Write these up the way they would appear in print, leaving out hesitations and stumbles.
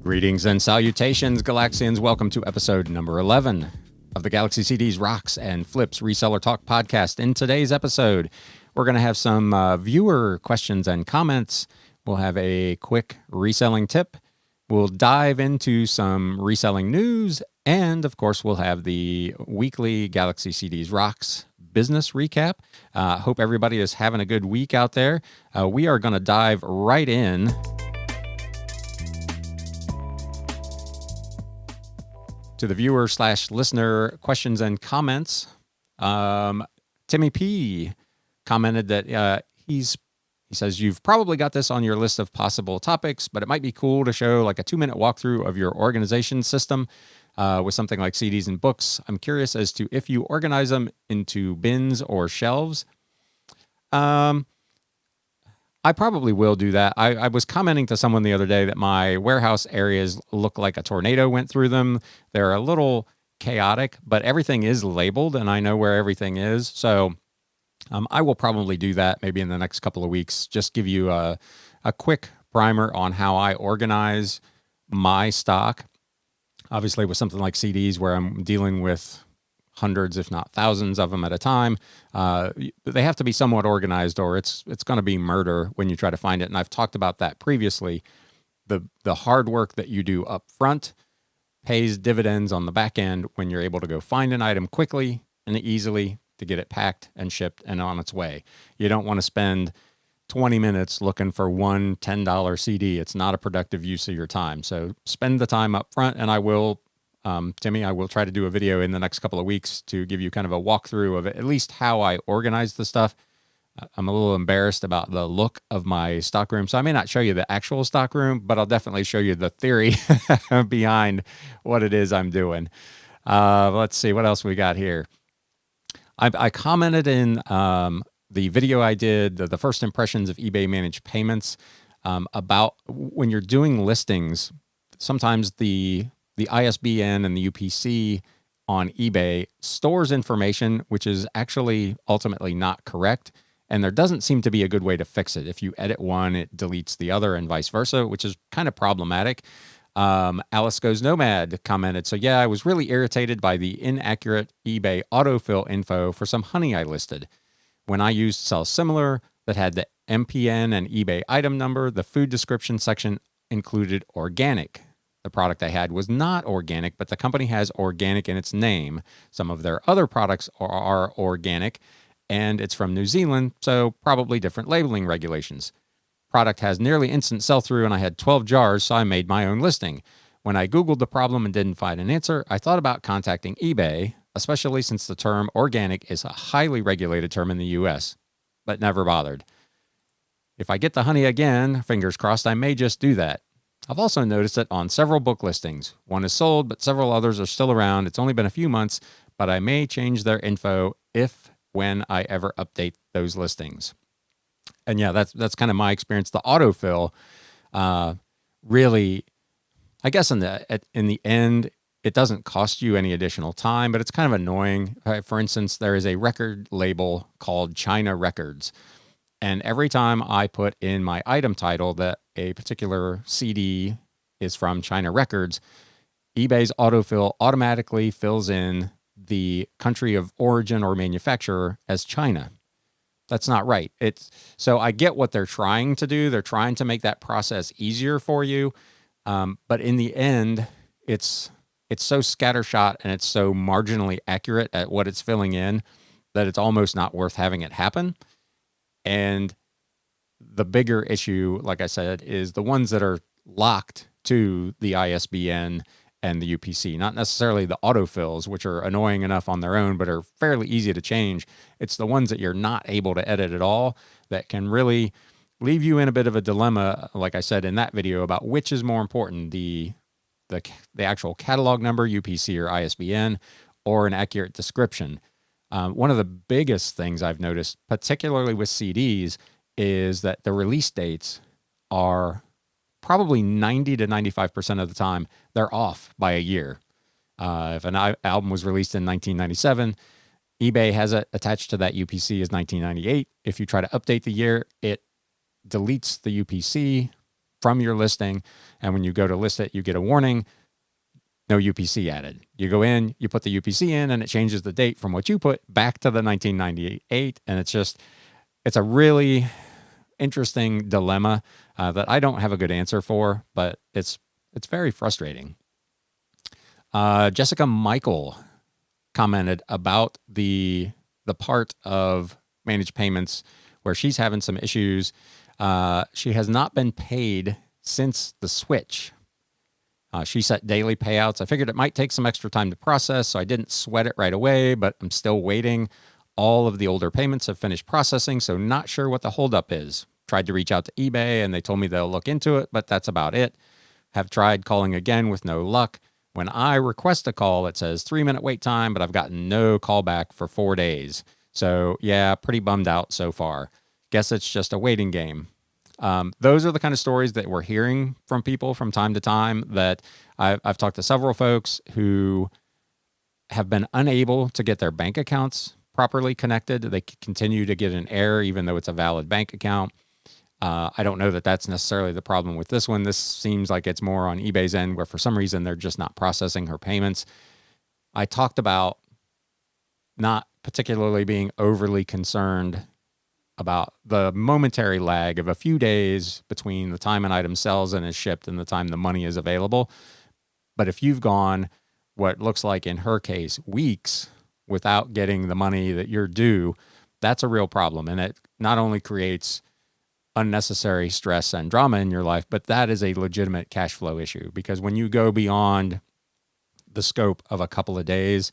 Greetings and salutations, Galaxians. Welcome to episode number 11 of the Galaxy CDs, Rocks, and Flips Reseller Talk Podcast. In today's episode, we're going to have some viewer questions and comments. We'll have a quick reselling tip. We'll dive into some reselling news. And, of course, we'll have the weekly Galaxy CDs, Rocks business recap. Hope everybody is having a good week out there. We are going to dive right in to the viewer/listener questions and comments. Timmy P commented that he says, you've probably got this on your list of possible topics, but it might be cool to show like a 2-minute walkthrough of your organization system with something like CDs and books. I'm curious as to if you organize them into bins or shelves. I probably will do that. I was commenting to someone the other day that my warehouse areas look like a tornado went through them. They're a little chaotic, but everything is labeled and I know where everything is. So I will probably do that maybe in the next couple of weeks. Just give you a quick primer on how I organize my stock. Obviously with something like CDs where I'm dealing with hundreds, if not thousands of them at a time. They have to be somewhat organized or it's going to be murder when you try to find it. And I've talked about that previously. The hard work that you do up front pays dividends on the back end when you're able to go find an item quickly and easily to get it packed and shipped and on its way. You don't want to spend 20 minutes looking for one $10 CD. It's not a productive use of your time. So spend the time up front, and I will Timmy, I will try to do a video in the next couple of weeks to give you kind of a walkthrough of at least how I organize the stuff. I'm a little embarrassed about the look of my stockroom, so I may not show you the actual stockroom, but I'll definitely show you the theory behind what it is I'm doing. Let's see, what else we got here. I commented in the video I did, the first impressions of eBay managed payments, about when you're doing listings, sometimes the ISBN and the UPC on eBay stores information which is actually ultimately not correct, and there doesn't seem to be a good way to fix it. If you edit one, it deletes the other and vice versa, which is kind of problematic. Alice Goes Nomad commented, so yeah, I was really irritated by the inaccurate eBay autofill info for some honey I listed. When I used Sell Similar that had the MPN and eBay item number, the food description section included organic. The product I had was not organic, but the company has organic in its name. Some of their other products are organic, and it's from New Zealand, so probably different labeling regulations. Product has nearly instant sell-through, and I had 12 jars, so I made my own listing. When I Googled the problem and didn't find an answer, I thought about contacting eBay, especially since the term organic is a highly regulated term in the US, but never bothered. If I get the honey again, fingers crossed, I may just do that. I've also noticed it on several book listings. One is sold, but several others are still around. It's only been a few months, but I may change their info when I ever update those listings. And yeah, that's kind of my experience. The autofill, really, I guess in the end, it doesn't cost you any additional time, but it's kind of annoying. For instance, there is a record label called China Records. And every time I put in my item title that a particular CD is from China Records, eBay's autofill automatically fills in the country of origin or manufacturer as China. That's not right. So I get what they're trying to do. They're trying to make that process easier for you. But in the end, it's so scattershot and it's so marginally accurate at what it's filling in that it's almost not worth having it happen. And the bigger issue, like I said, is the ones that are locked to the ISBN and the UPC, not necessarily the autofills, which are annoying enough on their own, but are fairly easy to change. It's the ones that you're not able to edit at all that can really leave you in a bit of a dilemma, like I said in that video, about which is more important, the actual catalog number, UPC or ISBN, or an accurate description. One of the biggest things I've noticed, particularly with CDs, is that the release dates are probably 90 to 95% of the time, they're off by a year. If an album was released in 1997, eBay has it attached to that UPC as 1998. If you try to update the year, it deletes the UPC from your listing. And when you go to list it, you get a warning, no UPC added. You go in, you put the UPC in, and it changes the date from what you put back to the 1998. And it's a really interesting dilemma that I don't have a good answer for, but it's very frustrating. Jessica Michael commented about the part of managed payments where she's having some issues. She has not been paid since the switch. She set daily payouts. I figured it might take some extra time to process, so I didn't sweat it right away, but I'm still waiting. All of the older payments have finished processing, so not sure what the holdup is. Tried to reach out to eBay, and they told me they'll look into it, but that's about it. Have tried calling again with no luck. When I request a call, it says 3-minute wait time, but I've gotten no callback for 4 days. So yeah, pretty bummed out so far. Guess it's just a waiting game. Those are the kind of stories that we're hearing from people from time to time. That I've talked to several folks who have been unable to get their bank accounts properly connected. They continue to get an error even though it's a valid bank account. I don't know that that's necessarily the problem with this one. This seems like it's more on eBay's end where for some reason they're just not processing her payments. I talked about not particularly being overly concerned about the momentary lag of a few days between the time an item sells and is shipped and the time the money is available. But if you've gone what looks like in her case weeks without getting the money that you're due, that's a real problem. And it not only creates unnecessary stress and drama in your life, but that is a legitimate cash flow issue, because when you go beyond the scope of a couple of days,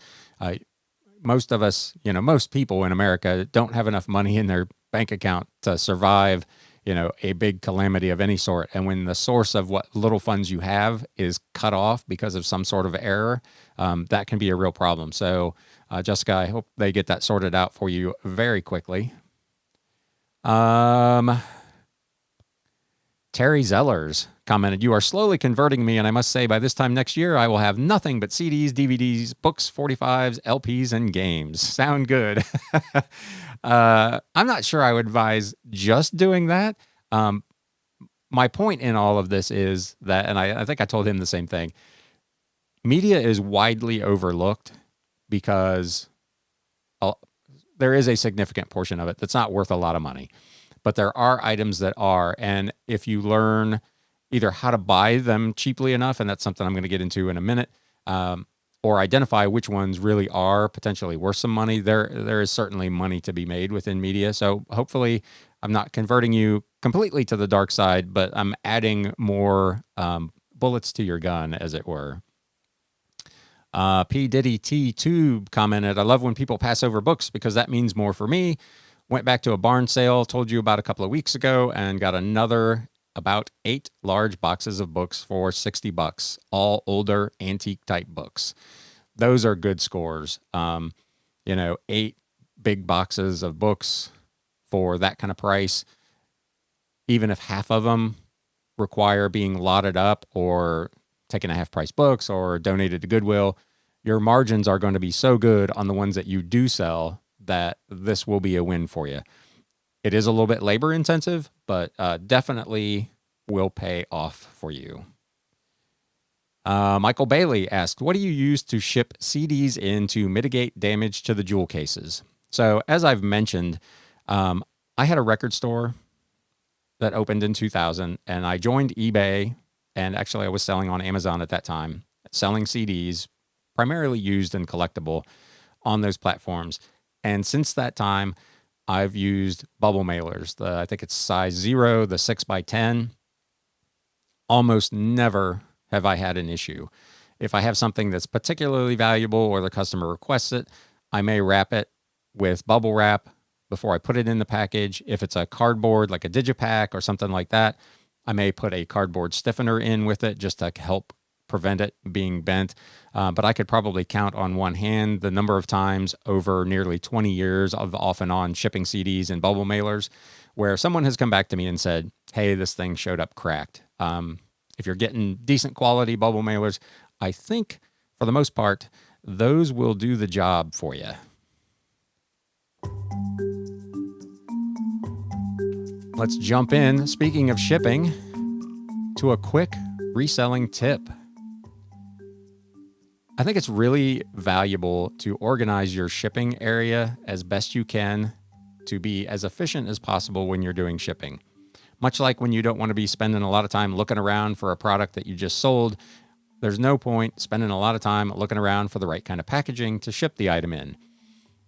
most of us, most people in America don't have enough money in their bank account to survive, a big calamity of any sort. And when the source of what little funds you have is cut off because of some sort of error, that can be a real problem. So, Jessica, I hope they get that sorted out for you very quickly. Terry Zellers commented, "You are slowly converting me, and I must say by this time next year, I will have nothing but CDs, DVDs, books, 45s, LPs, and games." Sound good. I'm not sure I would advise just doing that. My point in all of this is that, and I think I told him the same thing, media is widely overlooked because there is a significant portion of it that's not worth a lot of money. But there are items that are, and if you learn either how to buy them cheaply enough, and that's something I'm going to get into in a minute, or identify which ones really are potentially worth some money, there is certainly money to be made within media. So hopefully I'm not converting you completely to the dark side, but I'm adding more bullets to your gun, as it were. P. Diddy T. Tube commented, "I love when people pass over books because that means more for me. Went back to a barn sale, told you about a couple of weeks ago, and got another about 8 large boxes of books for $60, all older antique type books." Those are good scores. 8 big boxes of books for that kind of price, even if half of them require being lotted up or taken at half price books or donated to Goodwill, your margins are going to be so good on the ones that you do sell that this will be a win for you. It is a little bit labor intensive, but definitely will pay off for you. Michael Bailey asked, "What do you use to ship CDs in to mitigate damage to the jewel cases?" So as I've mentioned, I had a record store that opened in 2000, and I joined eBay, and actually I was selling on Amazon at that time, selling CDs, primarily used and collectible, on those platforms. And since that time, I've used bubble mailers. I think it's size 0, the 6x10. Almost never have I had an issue. If I have something that's particularly valuable or the customer requests it, I may wrap it with bubble wrap before I put it in the package. If it's a cardboard, like a Digipack or something like that, I may put a cardboard stiffener in with it just to help prevent it being bent. But I could probably count on one hand the number of times over nearly 20 years of off and on shipping CDs and bubble mailers where someone has come back to me and said, "Hey, this thing showed up cracked." If you're getting decent quality bubble mailers, I think for the most part, those will do the job for you. Let's jump in. Speaking of shipping, to a quick reselling tip. I think it's really valuable to organize your shipping area as best you can to be as efficient as possible when you're doing shipping. Much like when you don't want to be spending a lot of time looking around for a product that you just sold, there's no point spending a lot of time looking around for the right kind of packaging to ship the item in.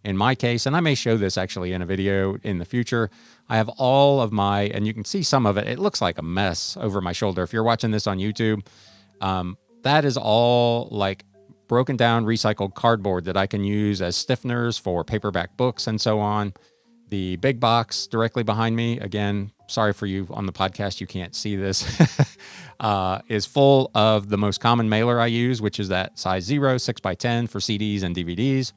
In my case, and I may show this actually in a video in the future, I have all of my, and you can see some of it, it looks like a mess over my shoulder. If you're watching this on YouTube, that is all like broken down recycled cardboard that I can use as stiffeners for paperback books and so on. The big box directly behind me, again, sorry for you on the podcast, you can't see this, is full of the most common mailer I use, which is that size 0, 6x10 for CDs and DVDs.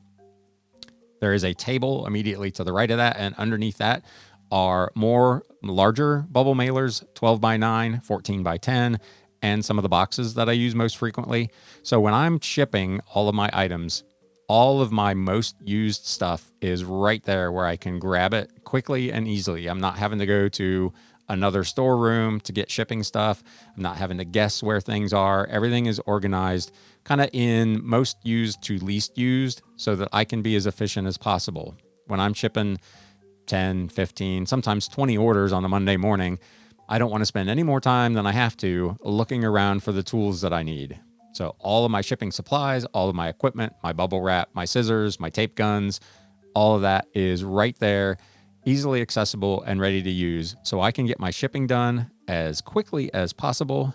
There is a table immediately to the right of that, and underneath that are more larger bubble mailers, 12x9, 14x10, and some of the boxes that I use most frequently. So when I'm shipping all of my items, all of my most used stuff is right there where I can grab it quickly and easily. I'm not having to go to another storeroom to get shipping stuff. I'm not having to guess where things are. Everything is organized kind of in most used to least used so that I can be as efficient as possible. When I'm shipping 10, 15, sometimes 20 orders on a Monday morning, I don't want to spend any more time than I have to looking around for the tools that I need. So all of my shipping supplies, all of my equipment, my bubble wrap, my scissors, my tape guns, all of that is right there, easily accessible and ready to use. So I can get my shipping done as quickly as possible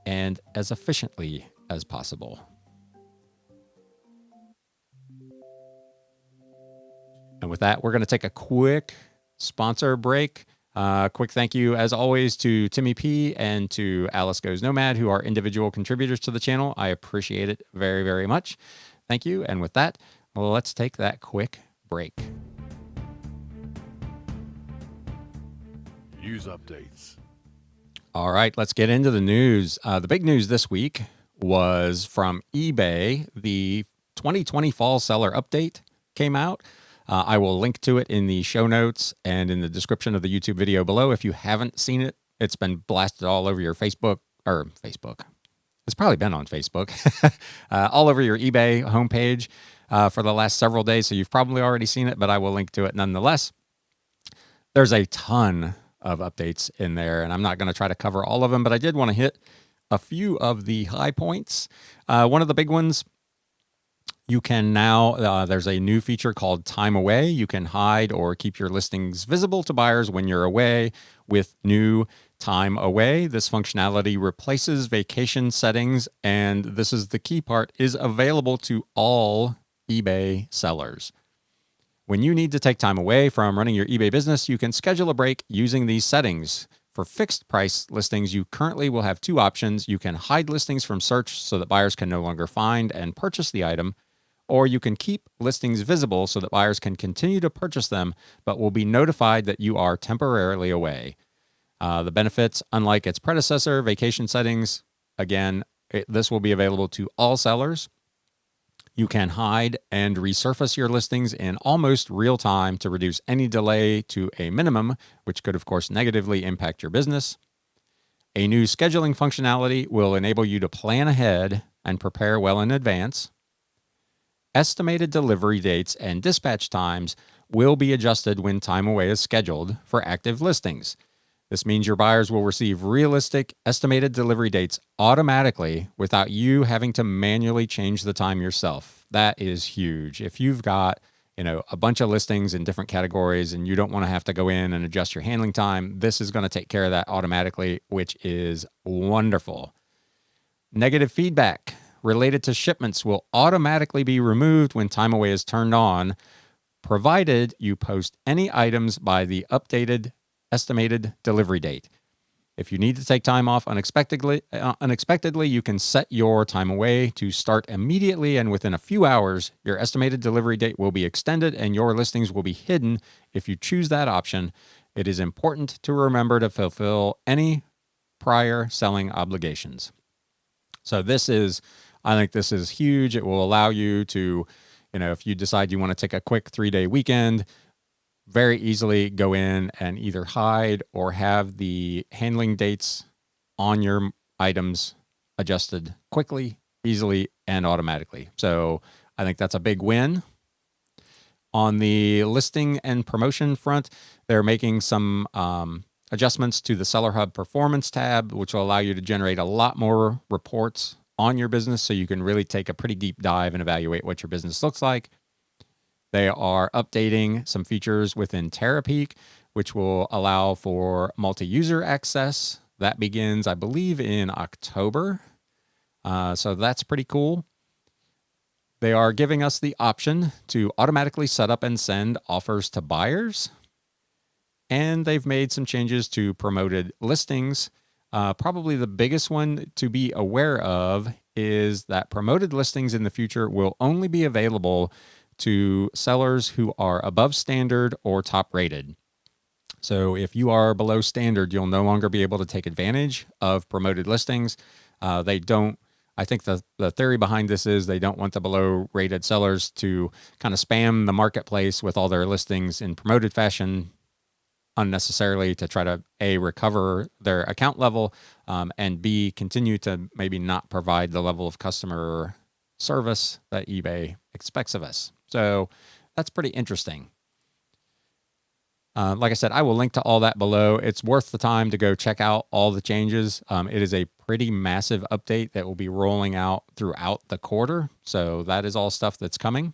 and as efficiently as possible. And with that, we're going to take a quick sponsor break. Quick thank you, as always, to Timmy P and to Alice Goes Nomad, who are individual contributors to the channel. I appreciate it very, very much. Thank you. And with that, let's take that quick break. News updates. All right, let's get into the news. The big news this week was from eBay. The 2020 Fall Seller Update came out. I will link to it in the show notes and in the description of the YouTube video below. If you haven't seen it, it's been blasted all over your Facebook. It's probably been on Facebook, all over your eBay homepage for the last several days. So you've probably already seen it, but I will link to it nonetheless. There's a ton of updates in there, and I'm not going to try to cover all of them, but I did want to hit a few of the high points. One of the big ones, you can now, there's a new feature called Time Away. You can hide or keep your listings visible to buyers when you're away with new Time Away. This functionality replaces vacation settings, and this is the key part, is available to all eBay sellers. When you need to take time away from running your eBay business, you can schedule a break using these settings. For fixed price listings, you currently will have two options. You can hide listings from search so that buyers can no longer find and purchase the item, or you can keep listings visible so that buyers can continue to purchase them, but will be notified that you are temporarily away. The benefits, unlike its predecessor, vacation settings, again, this will be available to all sellers. You can hide and resurface your listings in almost real time to reduce any delay to a minimum, which could, of course, negatively impact your business. A new scheduling functionality will enable you to plan ahead and prepare well in advance. Estimated delivery dates and dispatch times will be adjusted when Time Away is scheduled for active listings. This means your buyers will receive realistic estimated delivery dates automatically without you having to manually change the time yourself. That is huge. If you've got, a bunch of listings in different categories and you don't want to have to go in and adjust your handling time, this is going to take care of that automatically, which is wonderful. Negative feedback related to shipments will automatically be removed when Time Away is turned on, provided you post any items by the updated estimated delivery date. If you need to take time off unexpectedly, you can set your Time Away to start immediately, and within a few hours, your estimated delivery date will be extended and your listings will be hidden if you choose that option. It is important to remember to fulfill any prior selling obligations. So I think this is huge. It will allow you to, if you decide you want to take a quick 3-day weekend, very easily go in and either hide or have the handling dates on your items adjusted quickly, easily, and automatically. So I think that's a big win. On the listing and promotion front, they're making some adjustments to the Seller Hub Performance tab, which will allow you to generate a lot more reports on your business so you can really take a pretty deep dive and evaluate what your business looks like. They are updating some features within Terapeak, which will allow for multi-user access. That begins, I believe, in October. So that's pretty cool. They are giving us the option to automatically set up and send offers to buyers. And they've made some changes to promoted listings. Probably the biggest one to be aware of is that promoted listings in the future will only be available to sellers who are above standard or top rated. So if you are below standard, you'll no longer be able to take advantage of promoted listings. I think the theory behind this is they don't want the below rated sellers to kind of spam the marketplace with all their listings in promoted fashion unnecessarily to try to A, recover their account level, and B, continue to maybe not provide the level of customer service that eBay expects of us. So that's pretty interesting. Like I said, I will link to all that below. It's worth the time to go check out all the changes. It is a pretty massive update that will be rolling out throughout the quarter. So that is all stuff that's coming.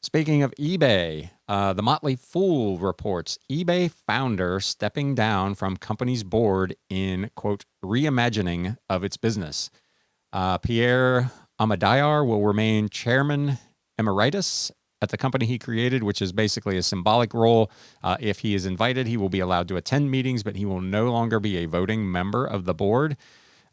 Speaking of eBay, the Motley Fool reports eBay founder stepping down from company's board in, quote, reimagining of its business. Pierre Amadayar will remain chairman emeritus at the company he created, which is basically a symbolic role. If he is invited, he will be allowed to attend meetings, but he will no longer be a voting member of the board.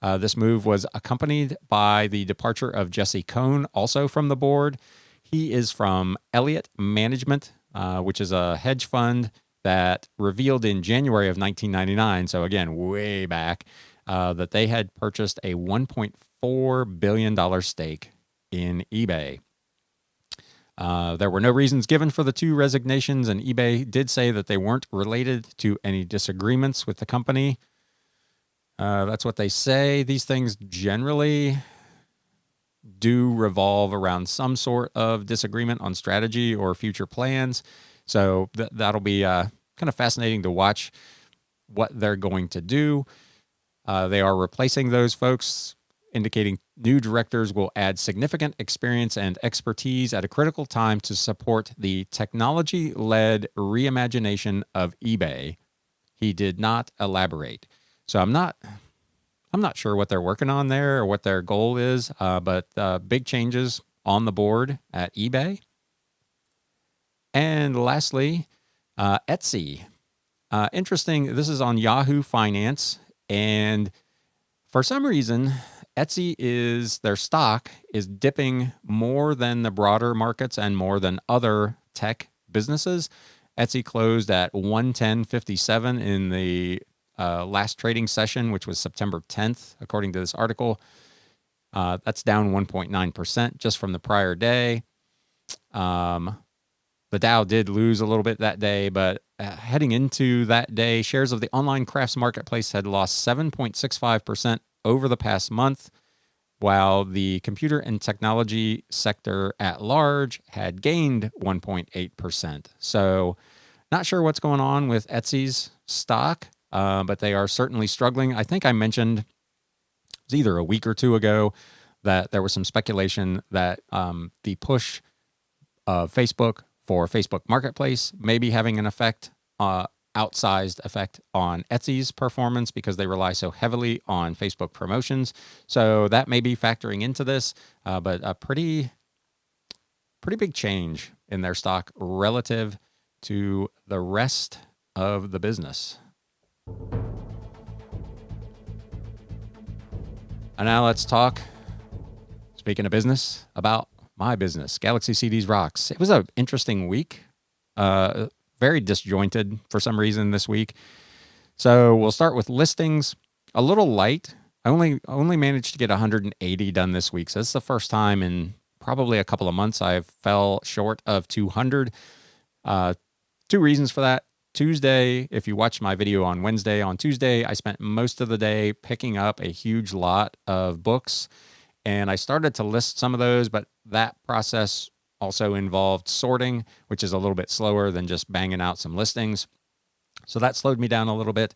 This move was accompanied by the departure of Jesse Cohn, also from the board. He is from Elliott Management, which is a hedge fund that revealed in January of 1999, so again, way back, that they had purchased a $1.4 billion stake in eBay. There were no reasons given for the two resignations, and eBay did say that they weren't related to any disagreements with the company. That's what they say. These things generally do revolve around some sort of disagreement on strategy or future plans. So that'll be kind of fascinating to watch what they're going to do. They are replacing those folks, indicating new directors will add significant experience and expertise at a critical time to support the technology-led reimagination of eBay. He did not elaborate. So I'm not sure what they're working on there or what their goal is, but big changes on the board at eBay. And lastly, Etsy. Interesting, this is on Yahoo Finance, and for some reason, Etsy their stock is dipping more than the broader markets and more than other tech businesses. Etsy closed at 110.57 in the last trading session, which was September 10th, according to this article. That's down 1.9% just from the prior day. The Dow did lose a little bit that day, but heading into that day, shares of the online crafts marketplace had lost 7.65% over the past month, while the computer and technology sector at large had gained 1.8%. So not sure what's going on with Etsy's stock, but they are certainly struggling. I think I mentioned it was either a week or two ago that there was some speculation that the push of Facebook for Facebook Marketplace may be having an outsized effect on Etsy's performance because they rely so heavily on Facebook promotions. So that may be factoring into this, but a pretty big change in their stock relative to the rest of the business. And now let's talk, speaking of business, about my business, Galaxy CDs Rocks. It was an interesting week, very disjointed for some reason this week. So we'll start with listings. A little light. I only managed to get 180 done this week. So this is the first time in probably a couple of months I've fell short of 200. Two reasons for that. Tuesday, if you watched my video on Wednesday, on Tuesday, I spent most of the day picking up a huge lot of books, and I started to list some of those, but that process also involved sorting, which is a little bit slower than just banging out some listings. So that slowed me down a little bit.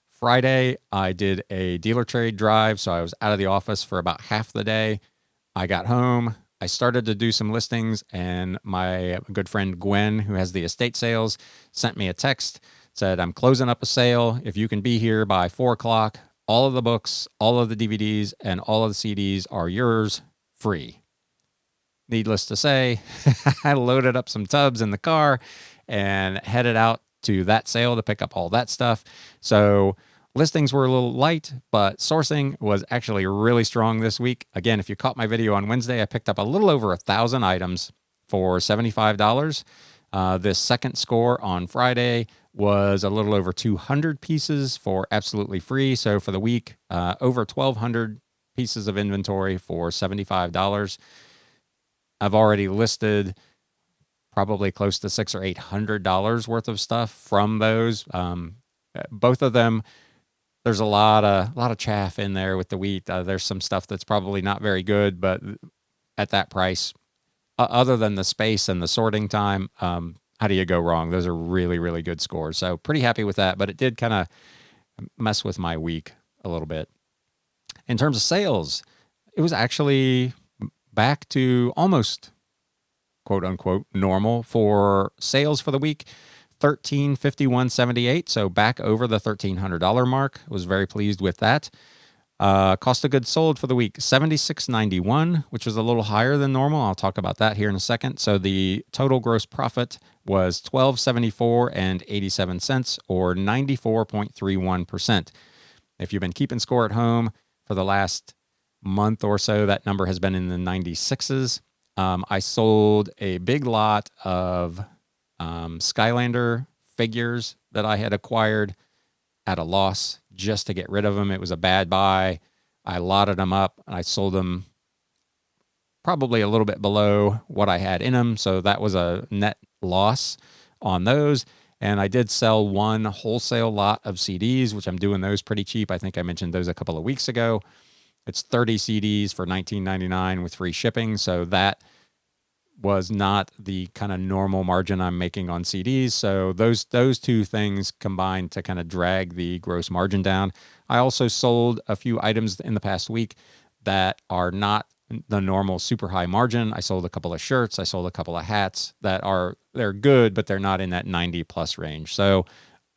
Friday, I did a dealer trade drive, so I was out of the office for about half the day. I got home, I started to do some listings, and my good friend Gwen, who has the estate sales, sent me a text, said, I'm closing up a sale. If you can be here by 4 o'clock, all of the books, all of the DVDs, and all of the CDs are yours free. Needless to say, I loaded up some tubs in the car and headed out to that sale to pick up all that stuff. So listings were a little light, but sourcing was actually really strong this week. Again, if you caught my video on Wednesday, I picked up a little over 1,000 items for $75. This second score on Friday was a little over 200 pieces for absolutely free. So for the week, over 1,200 pieces of inventory for $75. I've already listed probably close to $600 or $800 worth of stuff from those. Both of them, there's a lot of chaff in there with the wheat. There's some stuff that's probably not very good, but at that price, other than the space and the sorting time, how do you go wrong? Those are really, really good scores. So pretty happy with that, but it did kind of mess with my week a little bit. In terms of sales, it was actually back to almost quote unquote normal for sales for the week. $1,351.78, so back over the $1,300 mark. Was very pleased with that. Cost of goods sold for the week, $76.91, which was a little higher than normal. I'll talk about that here in a second. So the total gross profit was $1,274.87, or 94.31%. If you've been keeping score at home for the last month or so, that number has been in the 96s. I sold a big lot of Skylander figures that I had acquired at a loss just to get rid of them. It was a bad buy. I lotted them up and I sold them probably a little bit below what I had in them. So that was a net loss on those. And I did sell one wholesale lot of CDs, which I'm doing those pretty cheap. I think I mentioned those a couple of weeks ago. It's 30 CDs for $19.99 with free shipping. So that was not the kind of normal margin I'm making on CDs. So those two things combined to kind of drag the gross margin down. I also sold a few items in the past week that are not the normal super high margin. I sold a couple of shirts. I sold a couple of hats they're good, but they're not in that 90 plus range. So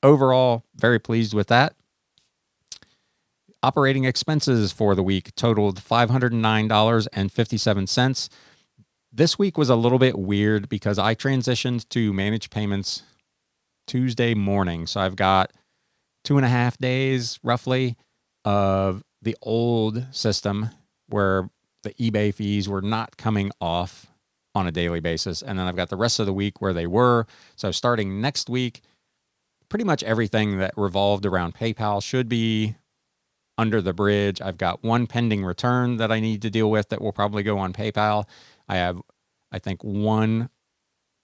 overall, very pleased with that. Operating expenses for the week totaled $509.57. This week was a little bit weird because I transitioned to managed payments Tuesday morning. So I've got 2.5 days roughly of the old system where the eBay fees were not coming off on a daily basis. And then I've got the rest of the week where they were. So starting next week, pretty much everything that revolved around PayPal should be under the bridge. I've got one pending return that I need to deal with that will probably go on PayPal. I have, I think, one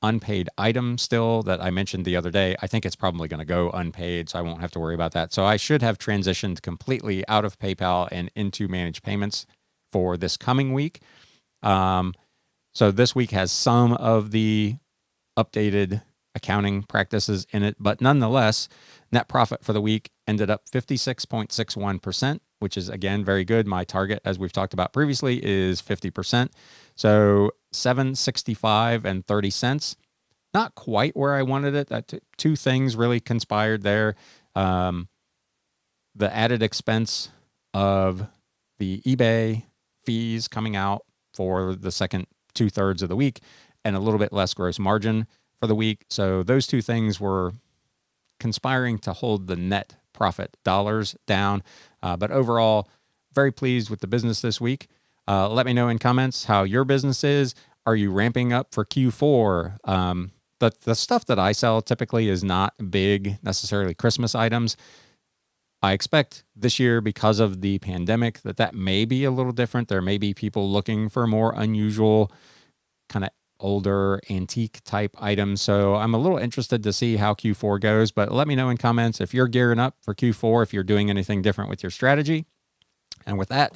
unpaid item still that I mentioned the other day. I think it's probably going to go unpaid, so I won't have to worry about that. So I should have transitioned completely out of PayPal and into managed payments for this coming week. So this week has some of the updated accounting practices in it, but nonetheless, net profit for the week ended up 56.61%, which is, again, very good. My target, as we've talked about previously, is 50%. So $7.65.30. Not quite where I wanted it. Two things really conspired there. The added expense of the eBay fees coming out for the second 2/3 of the week, and a little bit less gross margin for the week. So those two things were conspiring to hold the net profit dollars down. But overall, very pleased with the business this week. Let me know in comments how your business is. Are you ramping up for Q4? The stuff that I sell typically is not big, necessarily Christmas items. I expect this year, because of the pandemic, that may be a little different. There may be people looking for more unusual kind of older antique type items. So I'm a little interested to see how Q4 goes, but let me know in comments if you're gearing up for Q4, if you're doing anything different with your strategy. And with that,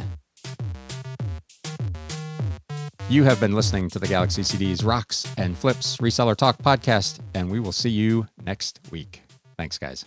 you have been listening to the Galaxy CD's Rocks and Flips Reseller Talk Podcast, and we will see you next week. Thanks, guys.